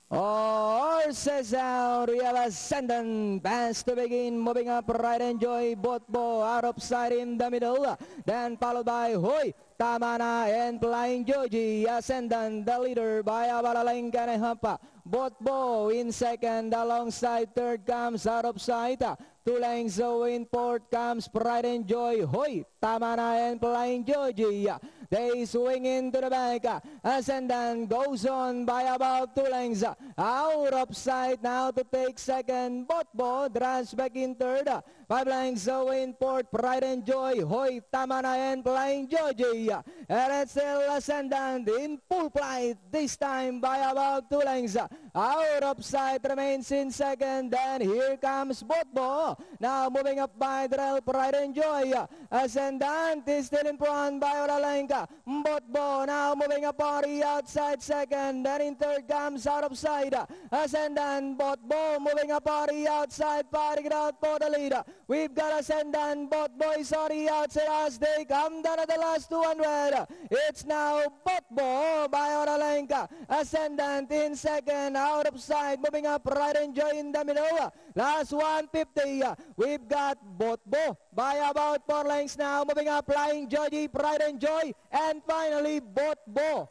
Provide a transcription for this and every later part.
Horses out, we have Ascendant, pass to begin, moving up, Pride and Joy, Botbo, out of sight in the middle, then followed by Hoy, Tamana, and Flying Joji, Ascendant, the leader by Abalaling Kanehapa, Botbo in second, alongside third comes out of sight, 2 lengths in fourth comes Pride and Joy, Hoy, Tamana, and Flying Joji. They swing into the back. Ascendant goes on by about 2 lengths. Out of sight now to take second. Botbo drives back in third. 5 lengths in fourth. Pride and Joy. Hoy, Tamana, and Flying Joji. And it's still Ascendant in full flight. This time by about 2 lengths. Out of sight remains in second. Then here comes Botbo. Now moving up by Drell. Pride and Joy. Ascendant is still in front by Oralenka. Botbo now moving up party outside second. Then in third comes out of sight. Ascendant, Botbo moving up party outside, fighting it out for the lead. We've got Ascendant, Botbo is already outside as they come down at the last 200. It's now Botbo by Oralenka. Ascendant in second, out of sight, moving up, Pride and Joy in the middle. Last 150. We've got Botbo by about 4 lengths now, moving up, Flying Joji, Pride and Joy, and finally Botbo.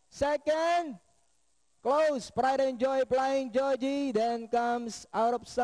Second, close, Pride and Joy, Flying Joji, then comes out of sight.